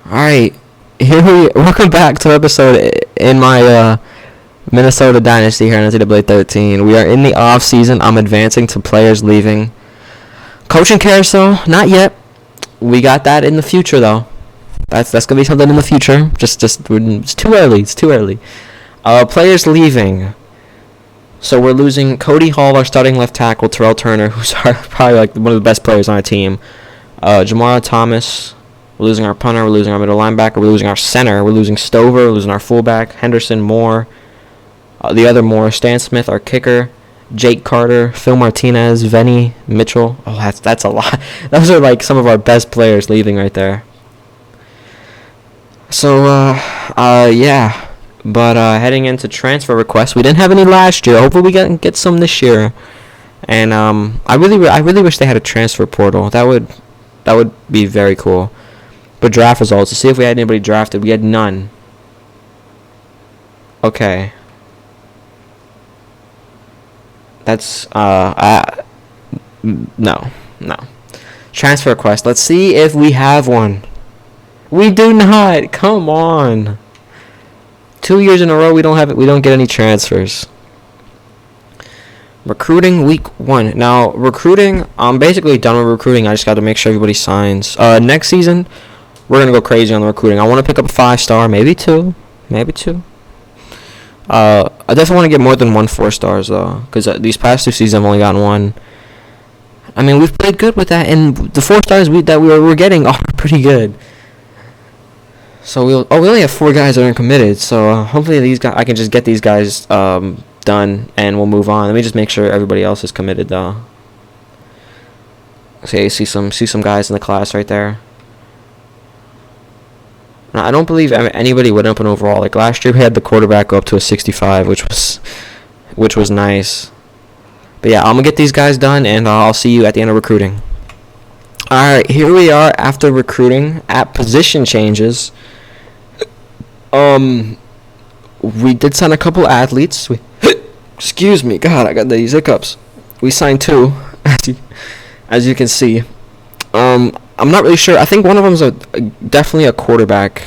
Alright, welcome back to an episode in my Minnesota Dynasty here in NCAA 13. We are in the off season. I'm advancing to players leaving. Coaching carousel, not yet. We got that in the future though. That's gonna be something in the future. It's too early. It's too early. Players leaving. So we're losing Cody Hall, our starting left tackle, Terrell Turner, who's probably like one of the best players on our team. Jamara Thomas. We're losing our punter. We're losing our middle linebacker. We're losing our center. We're losing Stover. We're losing our fullback, Henderson, Moore. The other Moore, Stan Smith, our kicker, Jake Carter, Phil Martinez, Venny Mitchell. Oh, that's a lot. Those are like some of our best players leaving right there. So, yeah. But heading into transfer requests, we didn't have any last year. Hopefully, we get some this year. And I really wish they had a transfer portal. That would be very cool. But draft results, to see if we had anybody drafted. We had none. Okay. That's, no. Transfer request. Let's see if we have one. We do not. Come on. 2 years in a row, we don't get any transfers. Recruiting week 1. Now, recruiting, I'm basically done with recruiting. I just got to make sure everybody signs. Next season, we're going to go crazy on the recruiting. I want to pick up a 5-star, maybe two. I definitely want to get more than 1 4-stars, though, because these past 2 seasons I've only gotten 1. I mean, we've played good with that, and the 4-stars that we're getting are pretty good. So we only have 4 guys that are committed, so hopefully I can just get these guys done, and we'll move on. Let me just make sure everybody else is committed, though. So yeah, you see some guys in the class right there. Now, I don't believe anybody went up in overall. Like last year, we had the quarterback go up to a 65, which was nice. But yeah, I'm gonna get these guys done, and I'll see you at the end of recruiting. All right, here we are after recruiting at position changes. We did sign a couple athletes. Excuse me, God, I got these hiccups. We signed 2, as you can see. I'm not really sure. I think one of them is definitely a quarterback.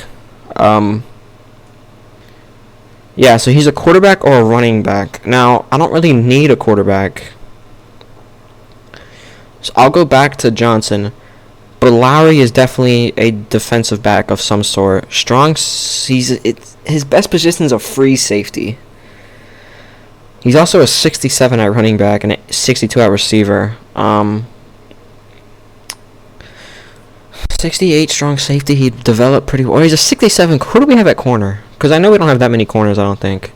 Yeah, so he's a quarterback or a running back. Now, I don't really need a quarterback. So I'll go back to Johnson. But Lowry is definitely a defensive back of some sort. His best position is a free safety. He's also a 67 at running back and a 62 at receiver. 68 strong safety. He developed pretty well. He's a 67. Who do we have at corner? Because I know we don't have that many corners, I don't think.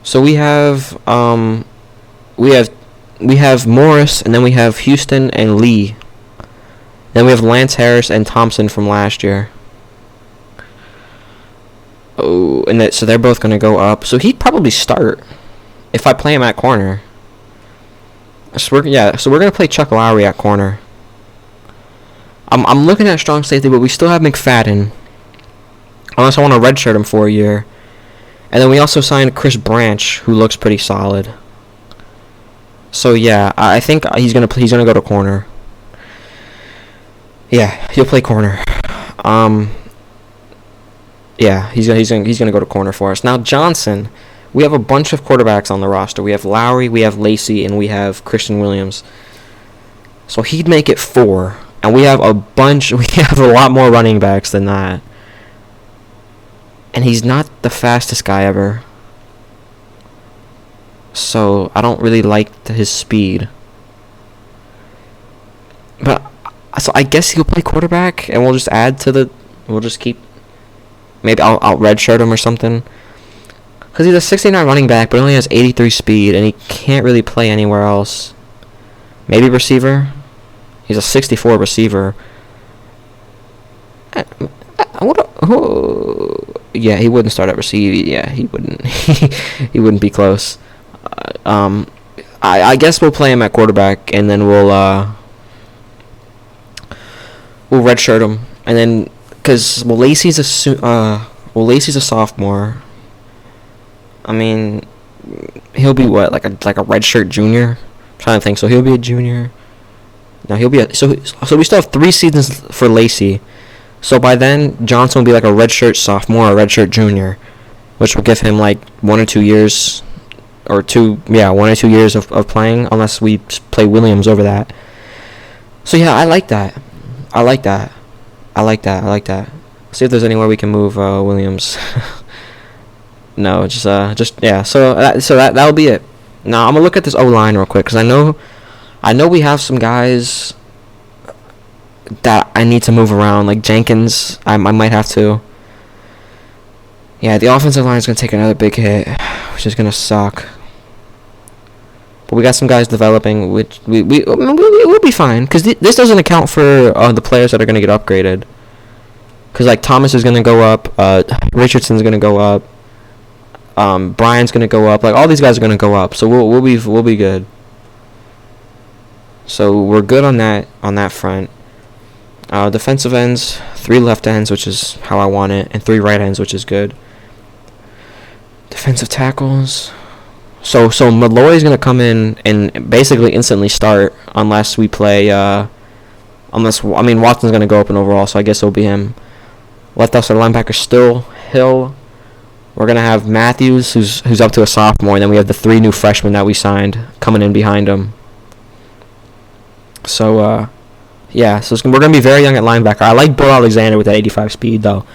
So we have Morris, and then we have Houston and Lee. Then we have Lance Harris and Thompson from last year. Oh, and so they're both going to go up. So he'd probably start if I play him at corner. So we're going to play Chuck Lowry at corner. I'm looking at strong safety, but we still have McFadden. Unless I want to redshirt him for a year. And then we also signed Chris Branch, who looks pretty solid. So yeah, I think he's gonna go to corner. Yeah, he'll play corner. Yeah, he's gonna go to corner for us. Now Johnson, we have a bunch of quarterbacks on the roster. We have Lowry, we have Lacey, and we have Christian Williams. So he'd make it 4. And we have a lot more running backs than that. And he's not the fastest guy ever. So I don't really like his speed. But so I guess he'll play quarterback, and we'll just keep. Maybe I'll redshirt him or something. Because he's a 69 running back, but only has 83 speed, and he can't really play anywhere else. Maybe receiver. He's a 64 receiver. Yeah, he wouldn't start at receiver. Yeah, he wouldn't. He wouldn't be close. I guess we'll play him at quarterback, and then we'll redshirt him, and then because Lacey's a sophomore. I mean, he'll be what, like a redshirt junior? I'm trying to think. So he'll be a junior. Now he'll be so we still have 3 seasons for Lacey. So by then, Johnson will be like a redshirt sophomore or redshirt junior, which will give him like 1 or 2 years, or 1 or 2 years of playing, unless we play Williams over that. So yeah, I like that. See if there's anywhere we can move Williams. No, just yeah. So that'll be it. Now I'm gonna look at this O line real quick, because I know we have some guys that I need to move around, like Jenkins. I might have to. Yeah, the offensive line is gonna take another big hit, which is gonna suck. But we got some guys developing, which we'll be fine, because this doesn't account for the players that are gonna get upgraded. Because like Thomas is gonna go up, Richardson's gonna go up. Brian's gonna go up. Like all these guys are gonna go up, so we'll be good. So we're good on that front. Defensive ends, 3 left ends, which is how I want it, and 3 right ends, which is good. Defensive tackles. So Malloy's gonna come in and basically instantly start unless we play. Watson's gonna go up in overall, so I guess it'll be him. Left outside linebacker still Hill. We're going to have Matthews, who's up to a sophomore, and then we have the 3 new freshmen that we signed coming in behind him. So, we're going to be very young at linebacker. I like Bill Alexander with that 85 speed, though.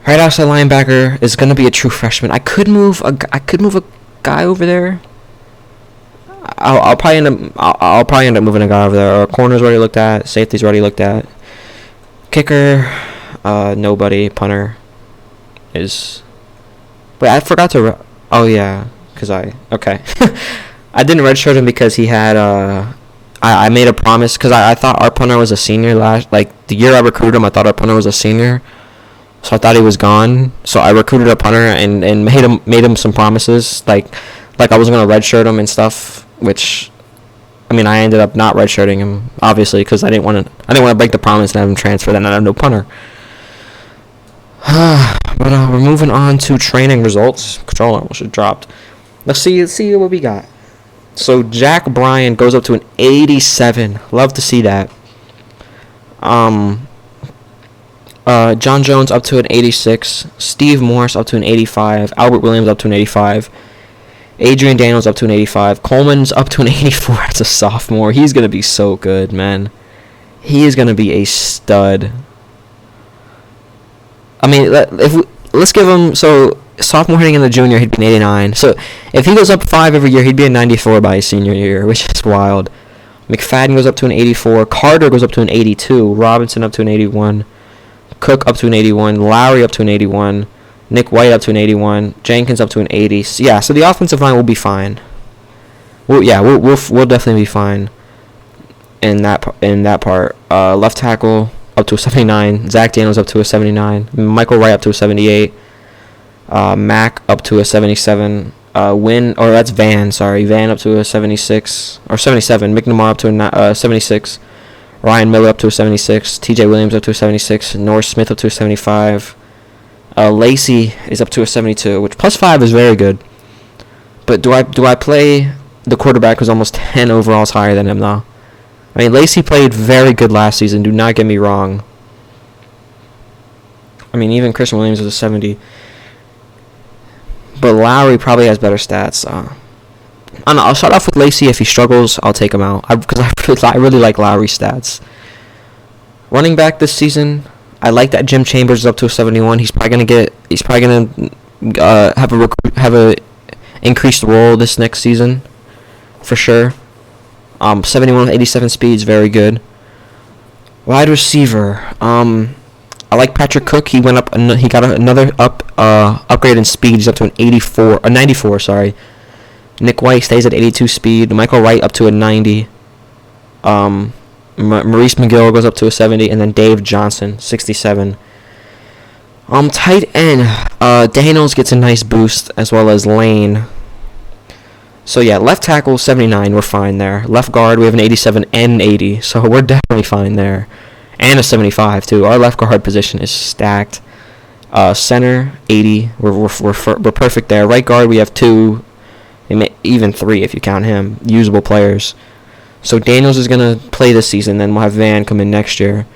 Right outside linebacker is going to be a true freshman. I could move a guy over there. I'll probably end up moving a guy over there. Our corner's already looked at. Safety's already looked at. Kicker, nobody. Punter is. Wait, I forgot to. Oh yeah, okay. I didn't redshirt him because he had I made a promise, because I thought our punter was a senior the year I recruited him. I thought our punter was a senior, so I thought he was gone. So I recruited a punter and made him some promises, like I was gonna redshirt him and stuff. Which, I ended up not redshirting him, obviously, because I didn't want to break the promise and have him transfer, then I have no punter. But we're moving on to training results. Control almost dropped. Let's see what we got. So Jack Bryan goes up to an 87. Love to see that. John Jones up to an 86. Steve Morris up to an 85. Albert Williams up to an 85. Adrian Daniels up to an 85. Coleman's up to an 84 as a sophomore. He's going to be so good, man. He is going to be a stud. Let's give him, so sophomore hitting in the junior, he'd be an 89. So if he goes up 5 every year, he'd be a 94 by his senior year, which is wild. McFadden goes up to an 84. Carter goes up to an 82. Robinson up to an 81. Cook up to an 81. Lowry up to an 81. Nick White up to an 81. Jenkins up to an 80. So the offensive line will be fine. We'll definitely be fine in that part. Left tackle up to a 79. Zach Daniels up to a 79. Michael Wright up to a 78. Mack up to a 77. That's Van. Sorry, Van up to a 76 or 77. McNamara up to a 76. Ryan Miller up to a 76. T.J. Williams up to a 76. Norris Smith up to a 75. Lacey is up to a 72, which +5 is very good. But do I play the quarterback who's almost 10 overalls higher than him though? Lacey played very good last season. Do not get me wrong. Even Christian Williams was a 70. But Lowry probably has better stats. I don't know. I'll start off with Lacey. If he struggles, I'll take him out. Because I really like Lowry's stats. Running back this season, I like that Jim Chambers is up to a 71. He's probably gonna have a increased role this next season, for sure. 71 with 87 speed is very good. Wide receiver, I like Patrick Cook. He went up. He got another upgrade in speed. He's up to a 94. Sorry. Nick White stays at 82 speed. Michael Wright up to a 90. Maurice McGill goes up to a 70, and then Dave Johnson 67. Tight end, Daniels gets a nice boost, as well as Lane. So yeah, left tackle 79, we're fine there. Left guard, we have an 87 and an 80, so we're definitely fine there. And a 75 too. Our left guard position is stacked. Center 80, we're perfect there. Right guard, we have 2, even 3 if you count him, usable players. So Daniels is gonna play this season, then we'll have Van come in next year.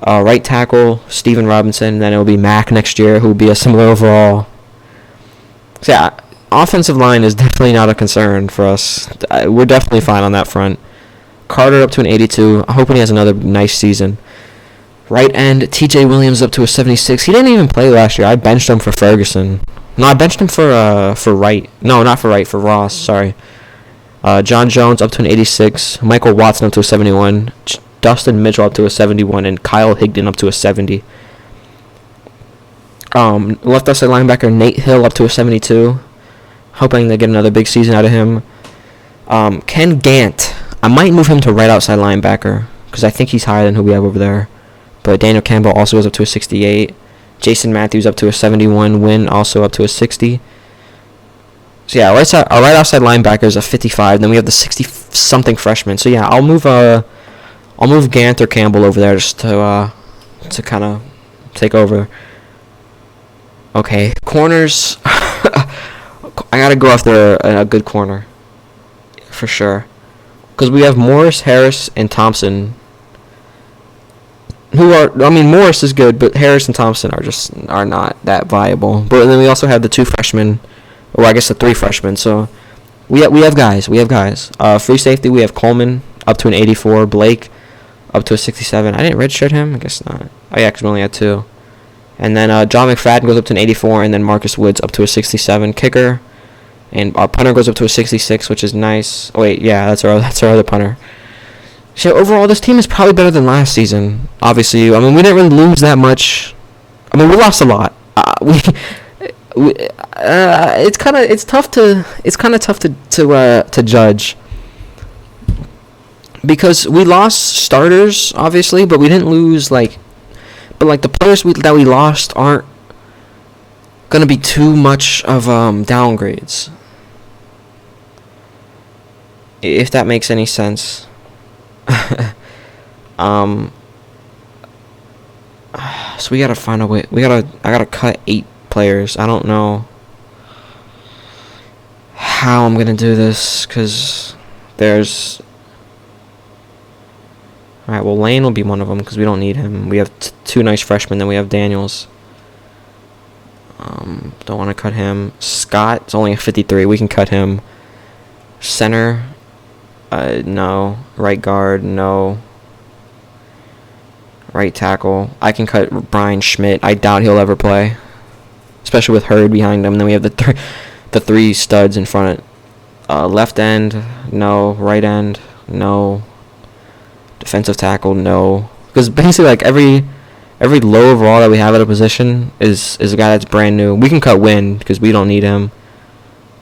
Right tackle, Steven Robinson. Then it will be Mack next year, who will be a similar overall. So, yeah, offensive line is definitely not a concern for us. We're definitely fine on that front. Carter up to an 82. I'm hoping he has another nice season. Right end, T.J. Williams up to a 76. He didn't even play last year. I benched him for Ferguson. No, I benched him for Wright. No, not for Wright, for Ross. Sorry. John Jones up to an 86. Michael Watson up to a 71. Dustin Mitchell up to a 71. And Kyle Higdon up to a 70. Left outside linebacker Nate Hill up to a 72. Hoping to get another big season out of him. Ken Gant. I might move him to right outside linebacker because I think he's higher than who we have over there. But Daniel Campbell also goes up to a 68. Jason Matthews up to a 71. Wynn also up to a 60. So yeah, our right outside linebacker is a 55. Then we have the 60-something freshman. So yeah, I'll move Gant or Campbell over there just to kind of take over. Okay, corners. I gotta go after a good corner for sure, because we have Morris, Harris, and Thompson. Morris is good, but Harris and Thompson are not that viable. But then we also have the 2 freshmen, or I guess the 3 freshmen. So we have guys. Free safety, we have Coleman up to an 84. Blake up to a 67. I didn't redshirt him. I guess not. Oh yeah, because we only had 2. And then John McFadden goes up to an 84, and then Marcus Woods up to a 67. Kicker, and our punter goes up to a 66, which is nice. Oh wait, yeah, that's our other punter. So overall, this team is probably better than last season. Obviously, we didn't really lose that much. We lost a lot. It's kind of tough to judge, because we lost starters, obviously, but we didn't lose But the players that we lost aren't gonna be too much of downgrades, if that makes any sense. So we gotta find a way. I gotta cut 8 players. I don't know how I'm gonna do this, because there's. Alright, well, Lane will be one of them because we don't need him. We have 2 nice freshmen, then we have Daniels. Don't want to cut him. Scott's only a 53. We can cut him. Center, no. Right guard, no. Right tackle. I can cut Brian Schmidt. I doubt he'll ever play, especially with Hurd behind him. Then we have the 3 studs in front. Left end, no. Right end, no. Defensive tackle, no. Because basically, every low overall that we have at a position is a guy that's brand new. We can cut Wynn because we don't need him.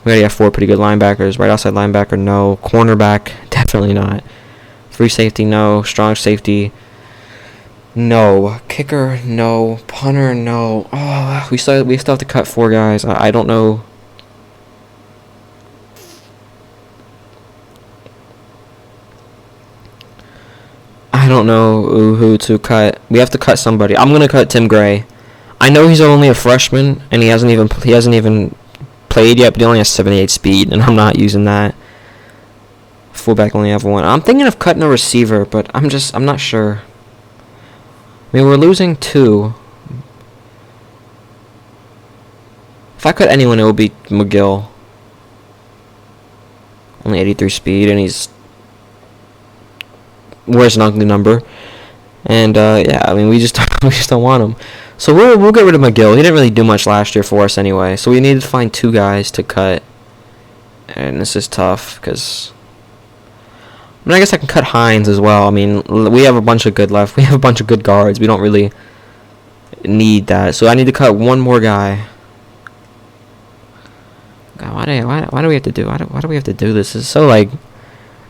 We already have 4 pretty good linebackers. Right outside linebacker, no. Cornerback, definitely not. Free safety, no. Strong safety, no. Kicker, no. Punter, no. Oh, we still have to cut 4 guys. I don't know. I don't know who to cut. We have to cut somebody. I'm gonna cut Tim Gray. I know he's only a freshman and he hasn't even played yet, but he only has 78 speed, and I'm not using that. Fullback only have 1. I'm thinking of cutting a receiver, but I'm not sure. We're losing 2. If I cut anyone, it would be McGill. Only 83 speed, and he's wears an ugly number, and yeah, we just don't want him. So we'll get rid of McGill. He didn't really do much last year for us anyway. So we needed to find 2 guys to cut, and this is tough because I guess I can cut Hines as well. We have a bunch of good left. We have a bunch of good guards. We don't really need that. So I need to cut 1 more guy. God, why do we have to do? Why do we have to do this? It's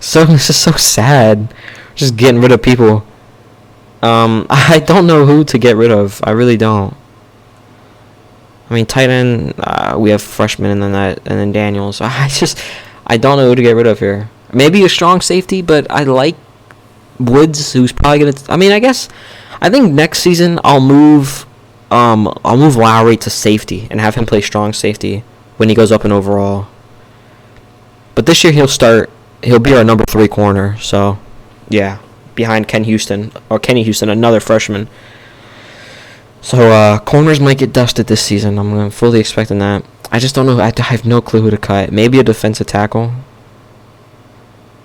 this is so sad. Just getting rid of people. I don't know who to get rid of. I really don't. Tight end, we have freshmen and then Daniels. I don't know who to get rid of here. Maybe a strong safety, but I like Woods, who's probably gonna. I think next season I'll move Lowry to safety and have him play strong safety when he goes up in overall. But this year he'll be our number 3 corner. So, yeah. behind Kenny Houston, another freshman. So corners might get dusted this season. I'm fully expecting that. I just don't know. I have no clue who to cut. Maybe a defensive tackle.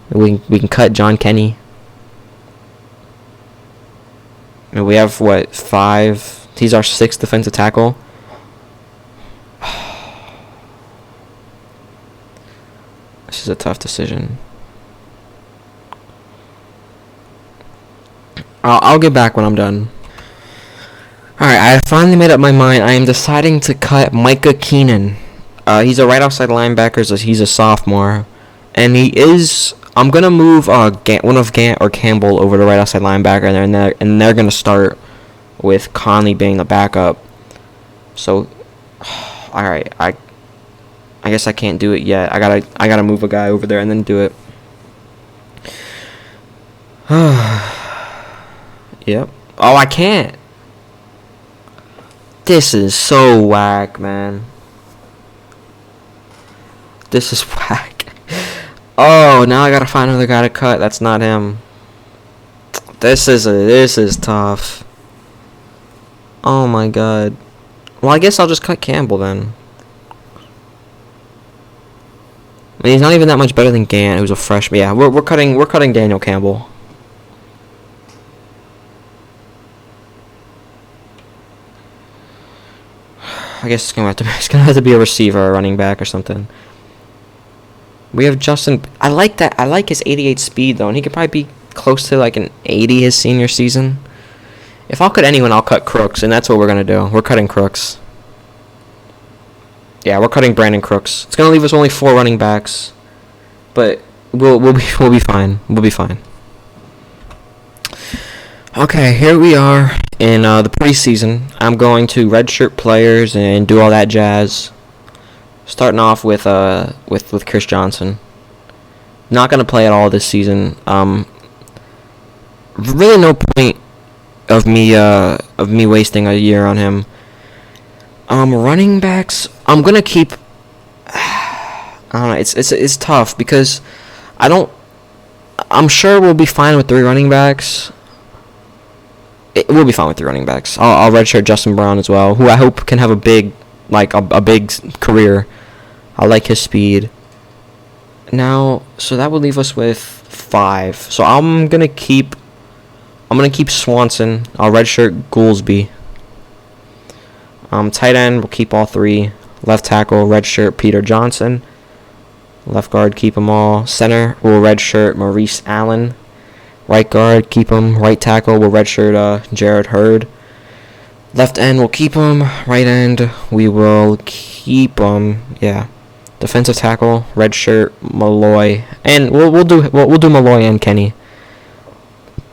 We can cut John Kenny. And we have 5? He's our 6th defensive tackle. This is a tough decision. I'll get back when I'm done. Alright, I finally made up my mind. I am deciding to cut Micah Keenan. He's a right outside linebacker, so he's a sophomore. And he is... I'm going to move one of Gant or Campbell over to right outside linebacker, and they're going to start with Conley being the backup. So, alright, I guess I can't do it yet. I gotta move a guy over there and then do it. Yep. Oh, I can't. This is so whack, man. This is whack. Oh, now I gotta find another guy to cut. That's not him. This is tough. Oh my god. Well, I guess I'll just cut Campbell then. I mean, he's not even that much better than Gant, who's a freshman. Yeah, we're cutting Daniel Campbell. I guess it's gonna have to be a receiver or a running back or something. We have Justin. I like that. I like his 88 speed though, and he could probably be close to like an 80 his senior season. If I'll cut anyone, I'll cut Crooks, and that's what we're gonna do. We're cutting Crooks. Yeah, we're cutting Brandon Crooks. It's gonna leave us only 4 running backs, but we'll be fine. We'll be fine. Okay, here we are in the preseason. I'm going to Redshirt Players and do all that jazz. Starting off with Chris Johnson. Not gonna play at all this season. Really no point of me wasting a year on him. Running backs. I'm gonna keep. I don't know. It's tough because I'm sure we'll be fine with 3 running backs. We'll be fine with 3 running backs. I'll redshirt Justin Brown as well, who I hope can have a big career. I like his speed. Now, so that would leave us with 5. So I'm gonna keep Swanson. I'll redshirt Goolsby. Tight end, we'll keep all 3. Left tackle, redshirt Peter Johnson. Left guard, keep them all. Center, we'll redshirt Maurice Allen. Right guard, keep him. Right tackle, we'll redshirt Jared Hurd. Left end, we'll keep him. Right end, we will keep him. Yeah. Defensive tackle, redshirt Malloy, and we'll do Malloy and Kenny.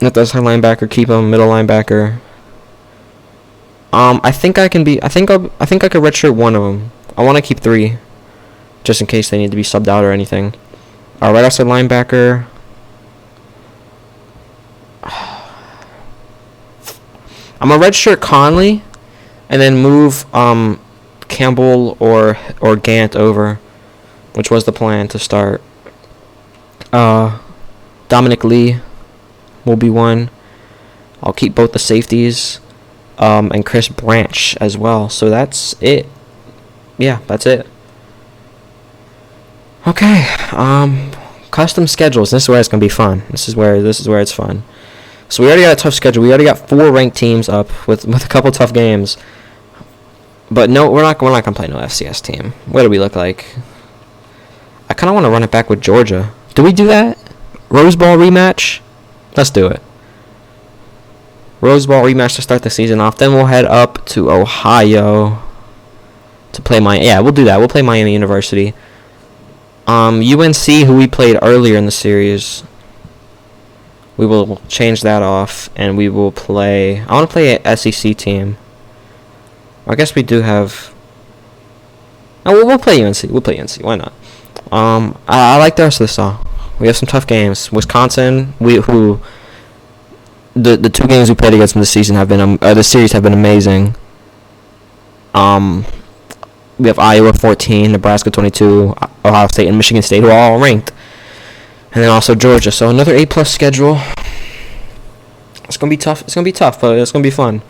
Left outside linebacker, keep him. Middle linebacker. I think I could redshirt one of them. I want to keep 3, just in case they need to be subbed out or anything. Right outside linebacker. I'm a redshirt Conley, and then move Campbell or Gant over, which was the plan to start. Dominic Lee will be one. I'll keep both the safeties, and Chris Branch as well. So that's it. Yeah, that's it. Okay. Custom schedules. This is where it's gonna be fun. This is where it's fun. So we already got a tough schedule. We already got 4 ranked teams up with a couple tough games. But no, we're not gonna play no FCS team. What do we look like? I kind of want to run it back with Georgia. Do we do that? Rose Bowl rematch? Let's do it. Rose Bowl rematch to start the season off. Then we'll head up to Ohio to play Yeah, we'll do that. We'll play Miami University. UNC, who we played earlier in the series, we will change that off, and we will play... I want to play an SEC team. I guess we do have... Oh, we'll play UNC. We'll play UNC. Why not? I like the rest of this all. We have some tough games. Wisconsin, the 2 games we played against them this season the series have been amazing. We have Iowa 14, Nebraska 22, Ohio State, and Michigan State, who are all ranked. And then also Georgia. So another A+ schedule. It's gonna be tough. It's gonna be tough, but it's gonna be fun.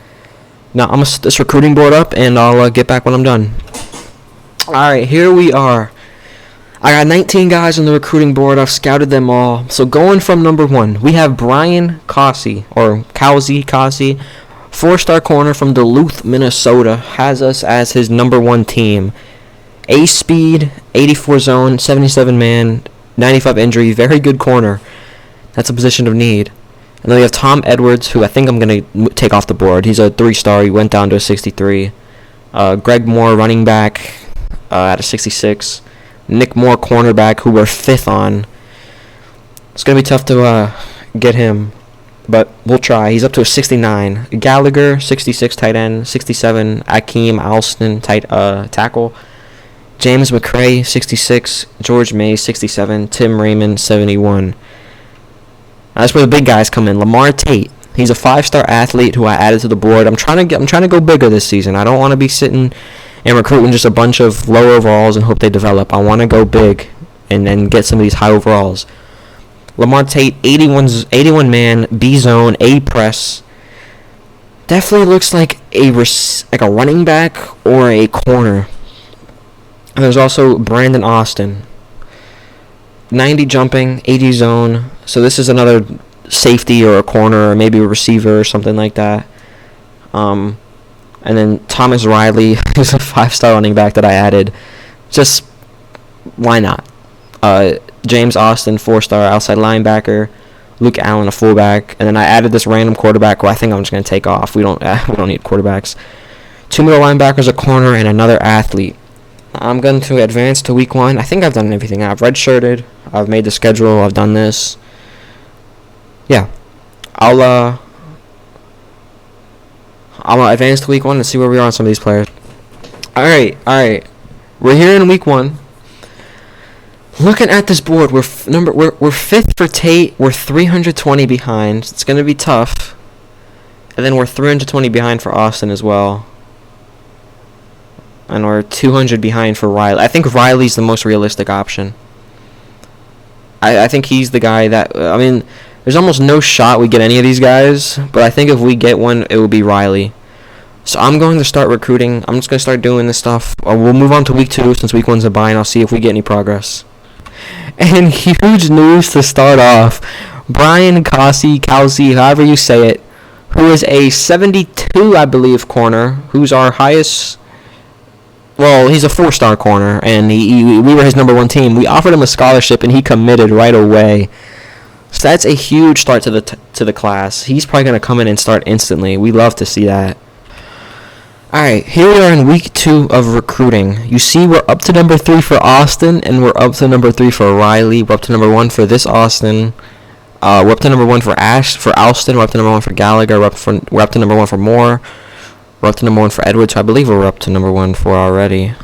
Now I'm gonna set this recruiting board up, and I'll get back when I'm done. All right, here we are. I got 19 guys on the recruiting board. I've scouted them all. So going from number 1, we have Brian Cossey, or Cousy, 4-star corner from Duluth, Minnesota. Has us as his number 1 team. A speed, 84 zone, 77 man, 95 injury. Very good corner. That's a position of need. And then we have Tom Edwards, who I think I'm going to take off the board. He's a 3-star. He went down to a 63. Greg Moore, running back, at a 66. Nick Moore, cornerback, who we're 5th on. It's going to be tough to get him, but we'll try. He's up to a 69. Gallagher, 66, tight end. 67, Akeem Alston, tackle. James McCray, 66. George May, 67. Tim Raymond, 71. That's where the big guys come in. Lamar Tate. He's a 5-star athlete who I added to the board. I'm trying to go bigger this season. I don't want to be sitting and recruiting just a bunch of low overalls and hope they develop. I want to go big and then get some of these high overalls. Lamar Tate, 81 man, B zone, A press. Definitely looks like a running back or a corner. And there's also Brandon Austin, 90 jumping, 80 zone. So this is another safety or a corner or maybe a receiver or something like that. And then Thomas Riley, who's a 5-star running back that I added. Just, why not? James Austin, 4-star outside linebacker. Luke Allen, a fullback. And then I added this random quarterback who I think I'm just going to take off. We don't need quarterbacks. 2 middle linebackers, a corner, and another athlete. I'm going to advance to week 1. I think I've done everything. I've redshirted. I've made the schedule. I've done this. Yeah. I'll advance to week 1 and see where we are on some of these players. All right. We're here in week 1. Looking at this board, we're 5th for Tate. We're 320 behind. It's going to be tough. And then we're 320 behind for Austin as well. And we're 200 behind for Riley. I think Riley's the most realistic option. I think he's the guy that... there's almost no shot we get any of these guys, but I think if we get one, it will be Riley. So I'm going to start recruiting. I'm just going to start doing this stuff. We'll move on to week 2 since week 1's a bye, and I'll see if we get any progress. And huge news to start off. Brian Cossey, however you say it, who is a 72, I believe, corner, who's our highest... Well, he's a 4-star corner, and we were his number 1 team. We offered him a scholarship, and he committed right away. So that's a huge start to the class. He's probably going to come in and start instantly. We love to see that. All right, here we are in week 2 of recruiting. You see we're up to number 3 for Austin, and we're up to number 3 for Riley. We're up to number 1 for this Austin. We're up to number 1 for Alston. We're up to number 1 for Gallagher. We're up to number 1 for Moore. We're up to number 1 for Edwards, who I believe we're up to number 1 for already.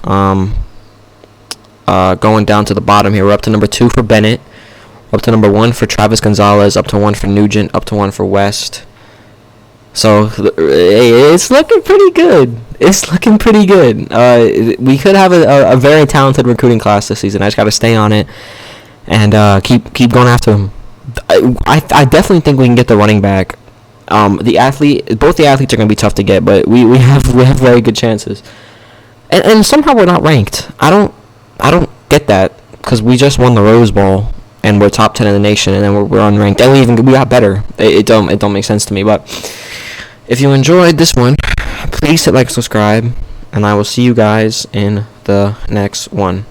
Going down to the bottom here, we're up to number 2 for Bennett. Up to number 1 for Travis Gonzalez. Up to 1 for Nugent. Up to 1 for West. So, it's looking pretty good. We could have a very talented recruiting class this season. I just got to stay on it and keep going after them. I definitely think we can get the running back. Both the athletes are going to be tough to get, but we have very good chances. And somehow we're not ranked. I don't get that, because we just won the Rose Bowl and we're top 10 in the nation, and then we're unranked. And we got better. It don't make sense to me. But if you enjoyed this one, please hit like, subscribe, and I will see you guys in the next one.